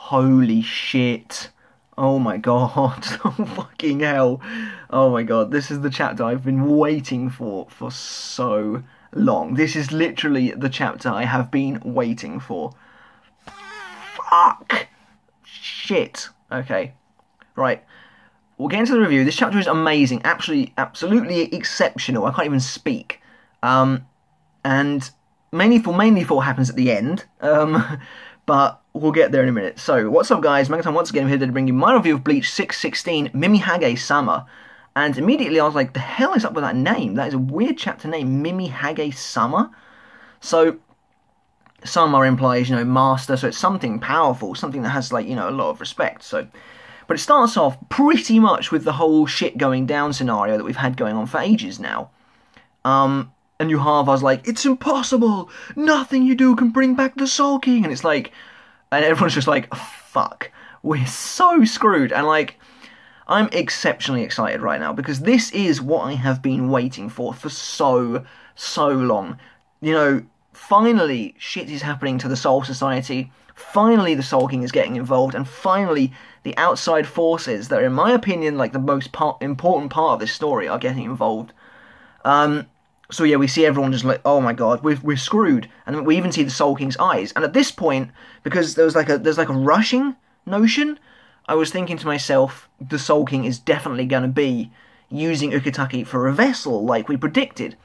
Holy shit. Oh my god. Oh fucking hell. Oh my god. This is the chapter I've been waiting for so long. This is literally the chapter I have been waiting for. Fuck. Shit. Okay. Right. We'll get into the review. This chapter is amazing. Absolutely exceptional. I can't even speak. And mainly for what happens at the end. But we'll get there in a minute. So, what's up guys, Megaton once again here to bring you my review of Bleach 616, Mimi-Hage-sama. And immediately I was like, the hell is up with that name? That is a weird chapter name, Mimi-Hage-sama. So, Sama implies, master, so it's something powerful, something that has, a lot of respect, so... But it starts off pretty much with the whole shit going down scenario that we've had going on for ages now. And Yhwach's like, it's impossible! Nothing you do can bring back the Soul King! And it's like... And everyone's just like, fuck. We're so screwed. And I'm exceptionally excited right now. Because this is what I have been waiting for so long. Finally shit is happening to the Soul Society. Finally the Soul King is getting involved. And finally the outside forces that are, in my opinion, the most important part of this story are getting involved. So yeah, we see everyone just like, oh my god, we're screwed, and we even see the Soul King's eyes. And at this point, because there's a rushing notion, I was thinking to myself, the Soul King is definitely going to be using Ukitake for a vessel, like we predicted.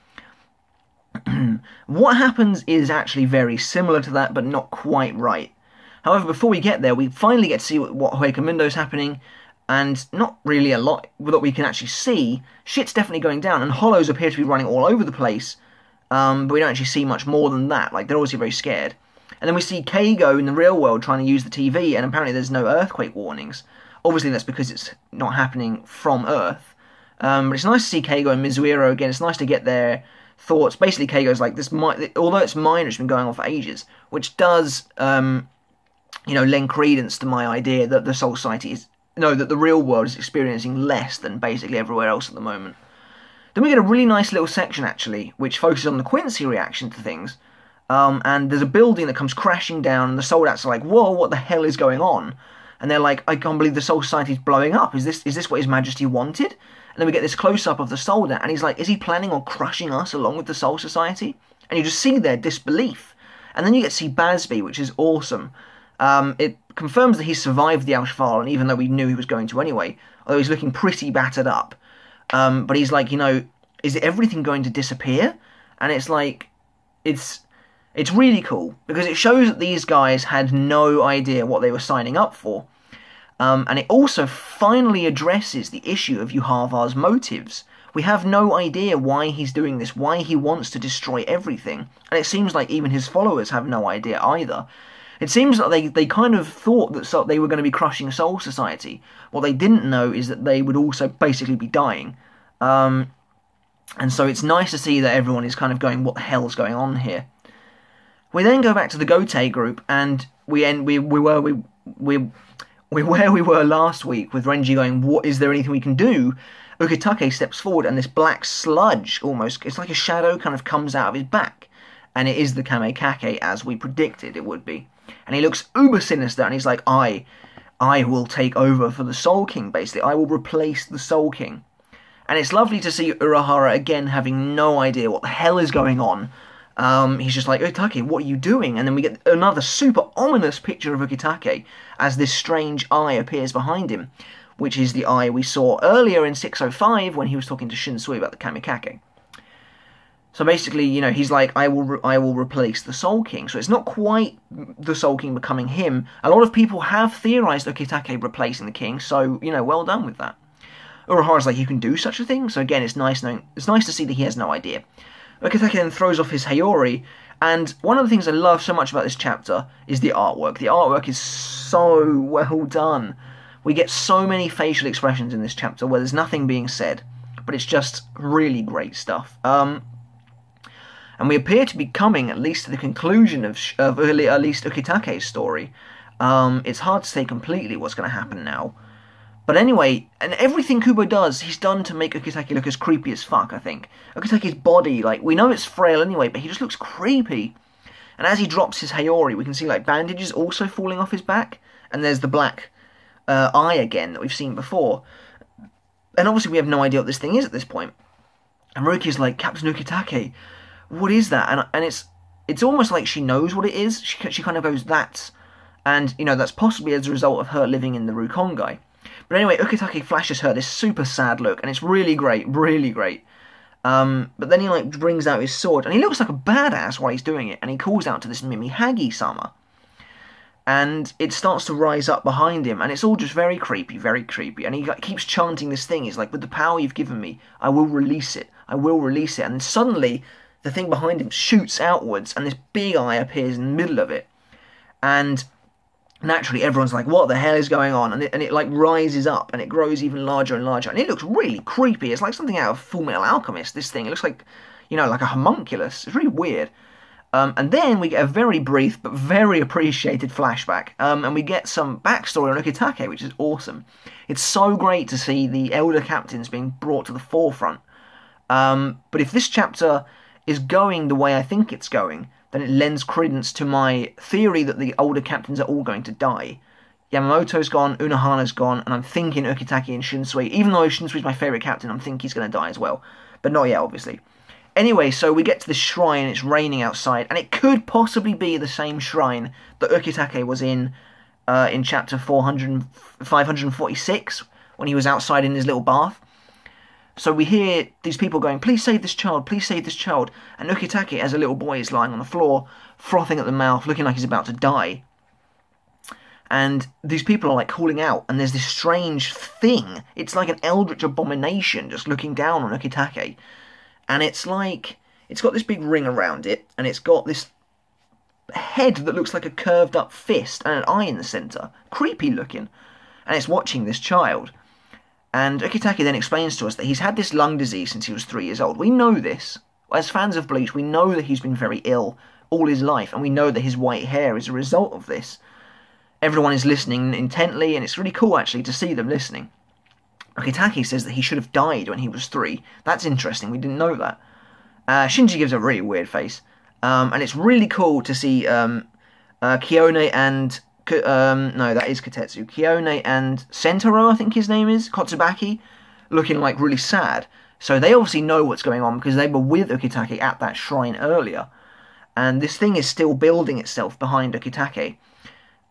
What happens is actually very similar to that, but not quite right. However, before we get there, we finally get to see what Hueco is happening. And not really a lot that we can actually see. Shit's definitely going down, and Hollows appear to be running all over the place. But we don't actually see much more than that. They're obviously very scared. And then we see Keigo in the real world trying to use the TV, and apparently there's no earthquake warnings. Obviously that's because it's not happening from Earth. But it's nice to see Keigo and Mizuhiro again. It's nice to get their thoughts. Basically, Keigo's like, although it's minor, it's been going on for ages. Which does, lend credence to my idea that the Soul Society is... No, that the real world is experiencing less than basically everywhere else at the moment. Then we get a really nice little section, actually, which focuses on the Quincy reaction to things. And there's a building that comes crashing down, and the Soldats are like, whoa, what the hell is going on? And they're like, I can't believe the Soul Society is blowing up. Is this what His Majesty wanted? And then we get this close-up of the Soldat, and he's like, is he planning on crushing us along with the Soul Society? And you just see their disbelief. And then you get to see Bazz-B, which is awesome. It confirms that he survived the Auschwitz, even though we knew he was going to anyway, although he's looking pretty battered up. But he's like, is everything going to disappear? And it's like, it's really cool, because it shows that these guys had no idea what they were signing up for. And it also finally addresses the issue of Yhwach's motives. We have no idea why he's doing this, why he wants to destroy everything. And it seems like even his followers have no idea either. It seems like they kind of thought that they were going to be crushing Soul Society. What they didn't know is that they would also basically be dying. And so it's nice to see that everyone is kind of going, what the hell's going on here? We then go back to the Gotei group, and we were where we were last week, with Renji going, what, is there anything we can do? Ukitake steps forward, and this black sludge, almost, it's like a shadow, kind of comes out of his back. And it is the Kamekake, as we predicted it would be. And he looks uber sinister, and he's like, I will take over for the Soul King, basically. I will replace the Soul King. And it's lovely to see Urahara again having no idea what the hell is going on. He's just like, Ukitake, what are you doing? And then we get another super ominous picture of Ukitake as this strange eye appears behind him, which is the eye we saw earlier in 605 when he was talking to Shinsui about the Kamekake. So basically, he's like, I will replace the Soul King. So it's not quite the Soul King becoming him. A lot of people have theorized Ukitake replacing the king, so, well done with that. Urahara's like, you can do such a thing? So again, it's nice to see that he has no idea. Ukitake then throws off his Hayori, and one of the things I love so much about this chapter is the artwork. The artwork is so well done. We get so many facial expressions in this chapter where there's nothing being said, but it's just really great stuff. And we appear to be coming, at least, to the conclusion of at least Ukitake's story. It's hard to say completely what's going to happen now. But anyway, and everything Kubo does, he's done to make Ukitake look as creepy as fuck, I think. Ukitake's body, we know it's frail anyway, but he just looks creepy. And as he drops his Hayori, we can see, bandages also falling off his back. and there's the black eye again that we've seen before. And obviously we have no idea what this thing is at this point. And Ruki's like, Captain Ukitake, what is that? And it's almost like she knows what it is. She kind of goes, that's... And, you know, that's possibly as a result of her living in the Rukongai. But anyway, Ukitake flashes her this super sad look, and it's really great, really great. But then he, like, brings out his sword, and he looks like a badass while he's doing it, and he calls out to this Mimihagi-sama. And it starts to rise up behind him, and it's all just very creepy, and he keeps chanting this thing. He's like, with the power you've given me, I will release it, I will release it. And then suddenly, the thing behind him shoots outwards, and this big eye appears in the middle of it. And naturally, everyone's like, what the hell is going on? And it like rises up, and it grows even larger and larger, and it looks really creepy. It's like something out of Full Metal Alchemist, this thing. It looks like, you know, like a homunculus. It's really weird. And then we get a very brief but very appreciated flashback, and we get some backstory on Ukitake, which is awesome. It's so great to see the elder captains being brought to the forefront. But if this chapter is going the way I think it's going, then it lends credence to my theory that the older captains are all going to die. Yamamoto's gone, Unohana's gone, and I'm thinking Ukitake and Shunsui. Even though Shunsui's my favourite captain, I'm thinking he's going to die as well. But not yet, obviously. Anyway, so we get to this shrine, it's raining outside, and it could possibly be the same shrine that Ukitake was in chapter 546, when he was outside in his little bath. So we hear these people going, please save this child, please save this child, and Ukitake, as a little boy, is lying on the floor, frothing at the mouth, looking like he's about to die. And these people are like calling out, and there's this strange thing, it's like an eldritch abomination just looking down on Ukitake. And it's like, it's got this big ring around it, and it's got this head that looks like a curved up fist and an eye in the centre. Creepy looking. And it's watching this child. And Ukitake then explains to us that he's had this lung disease since he was 3 years old. We know this. As fans of Bleach, we know that he's been very ill all his life, and we know that his white hair is a result of this. Everyone is listening intently, and it's really cool, actually, to see them listening. Ukitake says that he should have died when he was 3. That's interesting, we didn't know that. Shinji gives a really weird face. And it's really cool to see Kione and... no, that is Kotetsu. Kione and Sentaro, I think his name is, Kotsubaki, looking like really sad. So they obviously know what's going on because they were with Ukitake at that shrine earlier. And this thing is still building itself behind Ukitake.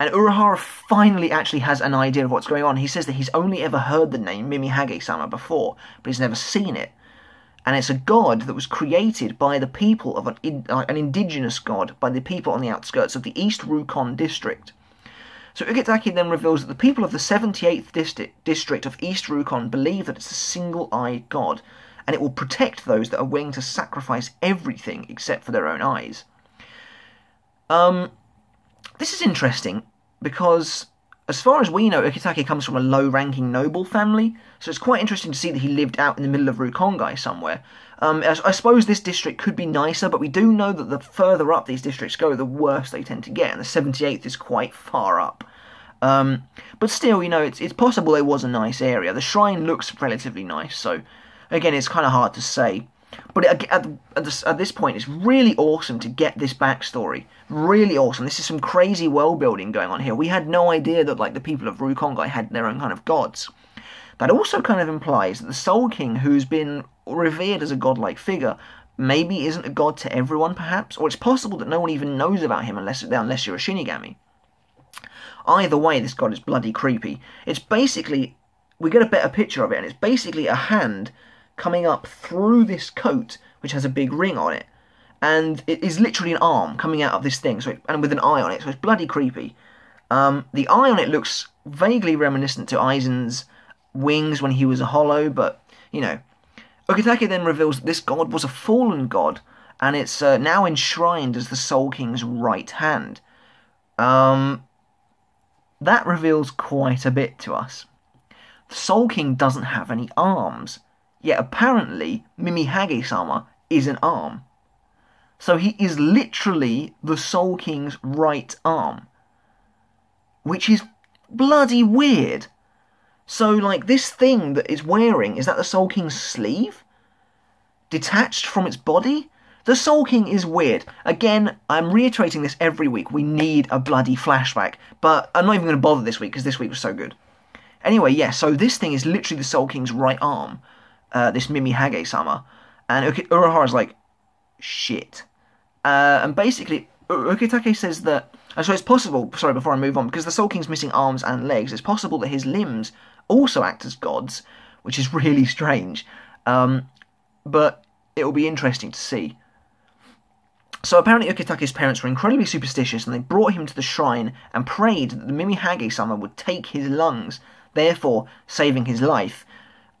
And Urahara finally actually has an idea of what's going on. He says that he's only ever heard the name Mimihage-sama before, but he's never seen it. And it's a god that was created by the people of an indigenous god, by the people on the outskirts of the East Rukon district. So Ukitake then reveals that the people of the 78th district of East Rukon believe that it's a single-eyed god, and it will protect those that are willing to sacrifice everything except for their own eyes. This is interesting, because as far as we know, Ukitake comes from a low-ranking noble family, so it's quite interesting to see that he lived out in the middle of Rukongai somewhere. I suppose this district could be nicer, but we do know that the further up these districts go, the worse they tend to get, and the 78th is quite far up. But still, you know, it's possible it was a nice area. The shrine looks relatively nice, so again, it's kind of hard to say. But at this point, it's really awesome to get this backstory. Really awesome. This is some crazy world building going on here. We had no idea that, like, the people of Rukongai had their own kind of gods. That also kind of implies that the Soul King, who's been revered as a godlike figure, maybe isn't a god to everyone, perhaps? Or it's possible that no one even knows about him unless you're a Shinigami. Either way, this god is bloody creepy. It's basically... we get a better picture of it, and it's basically a hand coming up through this coat, which has a big ring on it. And it is literally an arm coming out of this thing, and with an eye on it, so it's bloody creepy. The eye on it looks vaguely reminiscent to Aizen's wings when he was a hollow, but, you know. Ukitake then reveals that this god was a fallen god, and it's now enshrined as the Soul King's right hand. That reveals quite a bit to us. The Soul King doesn't have any arms, yet apparently Mimihage-sama is an arm. So he is literally the Soul King's right arm, which is bloody weird. So, like, this thing that it's wearing, is that the Soul King's sleeve? Detached from its body? The Soul King is weird. Again, I'm reiterating this every week. We need a bloody flashback. But I'm not even going to bother this week because this week was so good. Anyway, yeah, so this thing is literally the Soul King's right arm. This Mimi Hage-sama. And Urahara's like, shit. And basically, Ukitake says that... So it's possible, sorry, before I move on, because the Soul King's missing arms and legs, it's possible that his limbs also act as gods, which is really strange. But it will be interesting to see. So apparently Ukitake's parents were incredibly superstitious and they brought him to the shrine and prayed that the Mimi Hage-sama would take his lungs, therefore saving his life,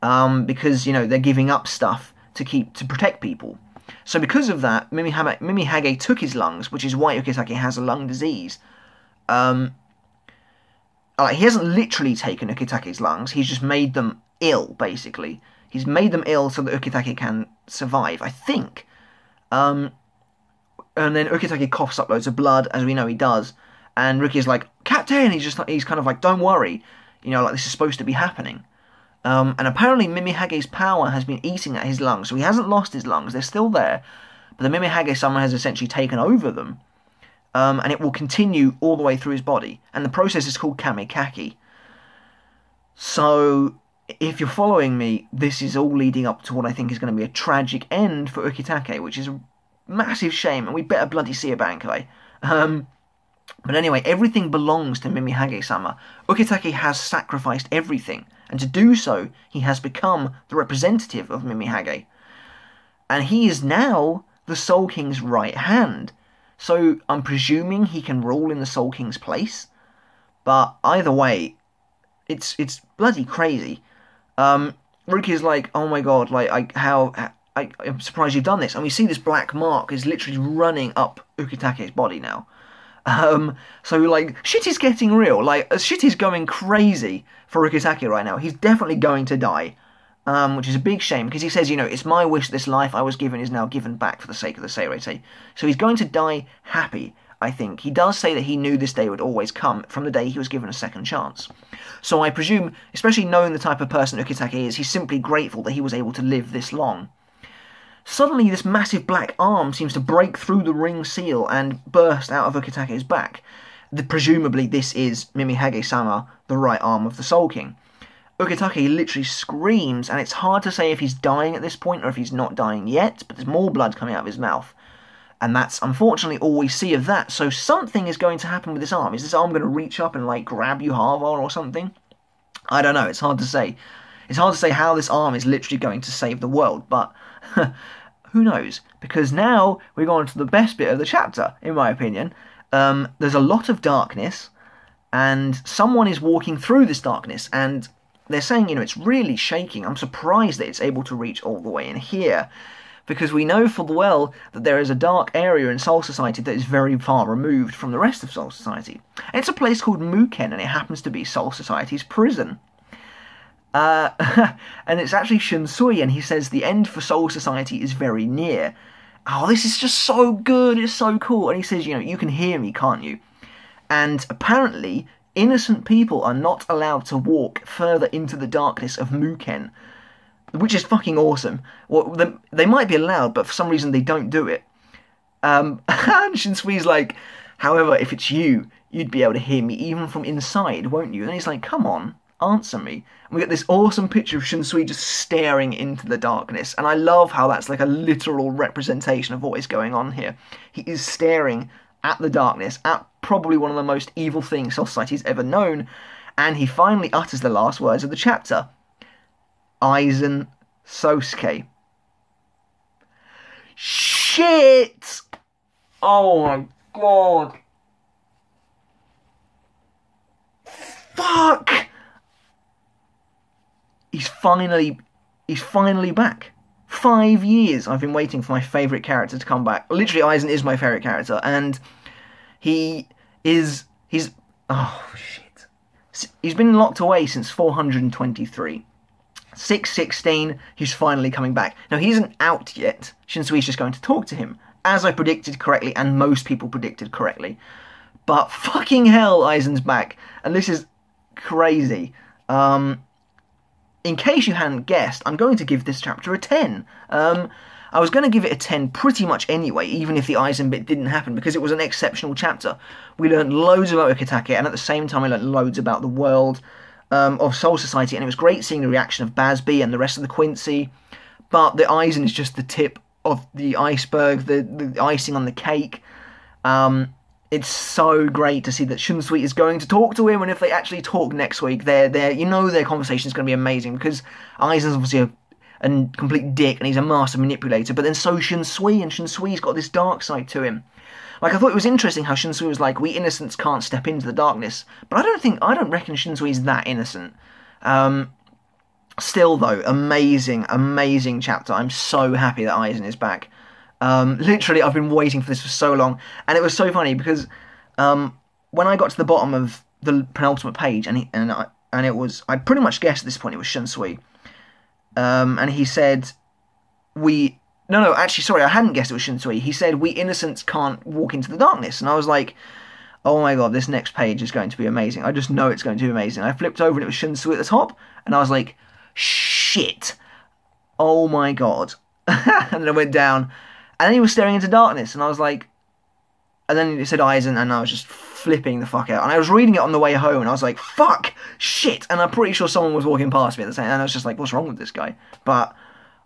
because, you know, they're giving up stuff to protect people. So because of that, Mimi Hage took his lungs, which is why Ukitake has a lung disease. He hasn't literally taken Ukitake's lungs, he's just made them ill, basically. He's made them ill so that Ukitake can survive, I think. And then Ukitake coughs up loads of blood, as we know he does. And Ruki's like, Captain! He's kind of like, don't worry. You know, like, this is supposed to be happening. And apparently Mimi Hage's power has been eating at his lungs. So he hasn't lost his lungs, they're still there. But the Mimi Hage-sama has essentially taken over them. And it will continue all the way through his body. And the process is called Kamekaki. So, if you're following me, this is all leading up to what I think is going to be a tragic end for Ukitake, which is a massive shame, and we better bloody see a Bankai. But anyway, everything belongs to Mimi Hage-sama. Ukitake has sacrificed everything, and to do so, he has become the representative of Mimi Hage. And he is now the Soul King's right hand. So I'm presuming he can rule in the Soul King's place. But either way, it's bloody crazy. Ruki's like, oh my god, like, I'm surprised you've done this. And we see this black mark is literally running up Ukitake's body now. So, like, shit is getting real. Like, shit is going crazy for Ukitake right now. He's definitely going to die. Which is a big shame, because he says, you know, it's my wish this life I was given is now given back for the sake of the Seirete. So he's going to die happy, I think. He does say that he knew this day would always come from the day he was given a second chance. So I presume, especially knowing the type of person Ukitake is, he's simply grateful that he was able to live this long. Suddenly, this massive black arm seems to break through the ring seal and burst out of Ukitake's back. Presumably, this is Mimi Hage-sama, the right arm of the Soul King. Ukitake literally screams, and it's hard to say if he's dying at this point or if he's not dying yet, but there's more blood coming out of his mouth. And that's unfortunately all we see of that, so something is going to happen with this arm. Is this arm going to reach up and, like, grab Yuhava or something? I don't know, it's hard to say. It's hard to say how this arm is literally going to save the world, but who knows? Because now we're going to the best bit of the chapter, in my opinion. There's a lot of darkness, and someone is walking through this darkness, and they're saying, you know, it's really shaking. I'm surprised that it's able to reach all the way in here, because we know full well that there is a dark area in Soul Society that is very far removed from the rest of Soul Society. And it's a place called Muken, and it happens to be Soul Society's prison. And it's actually Shunsui, and he says the end for Soul Society is very near. Oh, this is just so good, it's so cool. And he says, you know, you can hear me, can't you? And apparently, innocent people are not allowed to walk further into the darkness of Muken, which is fucking awesome. Well, they might be allowed, but for some reason they don't do it. And Shinsui's like, however, if it's you, you'd be able to hear me even from inside, won't you? And he's like, come on, answer me. And we get this awesome picture of Shunsui just staring into the darkness, and I love how that's like a literal representation of what is going on here. He is staring at the darkness, at probably one of the most evil things Soul Society's ever known, and he finally utters the last words of the chapter. Aizen Sosuke. Shit! Oh my god. Fuck! He's finally back. 5 years I've been waiting for my favourite character to come back. Literally, Aizen is my favourite character, and he's oh shit. He's been locked away since 423. 616, he's finally coming back. Now, he isn't out yet. Shinsui's just going to talk to him, as I predicted correctly, and most people predicted correctly. But fucking hell, Aizen's back, and this is crazy. In case you hadn't guessed, I'm going to give this chapter a 10. I was going to give it a 10 pretty much anyway, even if the Aizen bit didn't happen, because it was an exceptional chapter. We learned loads about Ukitake, and at the same time I learned loads about the world of Soul Society, and it was great seeing the reaction of Bazby and the rest of the Quincy. But the Aizen is just the tip of the iceberg, the icing on the cake. It's so great to see that Shunsui is going to talk to him, and if they actually talk next week, their conversation is going to be amazing, because Aizen's obviously a complete dick, and he's a master manipulator, but then so Shunsui, and Shunsui's got this dark side to him. Like, I thought it was interesting how Shunsui was like, we innocents can't step into the darkness, but I don't reckon Shunsui's that innocent. Still though, amazing chapter. I'm so happy that Aizen is back. Literally, I've been waiting for this for so long, and it was so funny because when I got to the bottom of the penultimate page, I'd pretty much guessed at this point it was Shunsui, and he said, actually, sorry, I hadn't guessed it was Shunsui. He said, we innocents can't walk into the darkness, and I was like, oh my god, this next page is going to be amazing. I just know it's going to be amazing. I flipped over and it was Shunsui at the top, and I was like, shit, oh my god. And then I went down, and then he was staring into darkness, and I was like, and then it said Aizen, and I was just flipping the fuck out. And I was reading it on the way home, and I was like, fuck, shit, and I'm pretty sure someone was walking past me at the same time, and I was just like, what's wrong with this guy? But,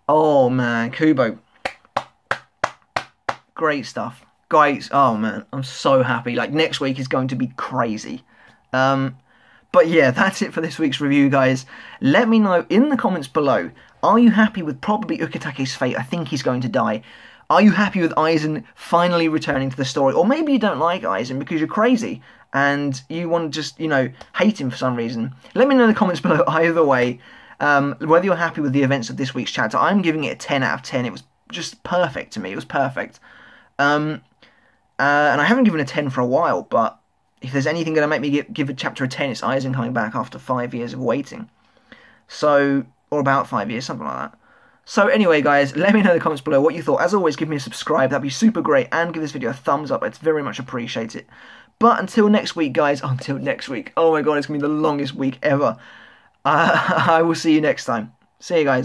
oh man, Kubo, great stuff. Guys, oh man, I'm so happy. Like, next week is going to be crazy. But yeah, that's it for this week's review, guys. Let me know in the comments below, are you happy with probably Ukitake's fate? I think he's going to die. Are you happy with Aizen finally returning to the story? Or maybe you don't like Aizen because you're crazy and you want to just, hate him for some reason. Let me know in the comments below either way, whether you're happy with the events of this week's chapter. I'm giving it a 10 out of 10. It was just perfect to me. It was perfect. And I haven't given a 10 for a while, but if there's anything going to make me give a chapter a 10, it's Aizen coming back after 5 years of waiting. So, or about 5 years, something like that. So anyway, guys, let me know in the comments below what you thought. As always, give me a subscribe. That'd be super great. And give this video a thumbs up. It's very much appreciated. But until next week, guys. Until next week. Oh my god, it's going to be the longest week ever. I will see you next time. See you guys.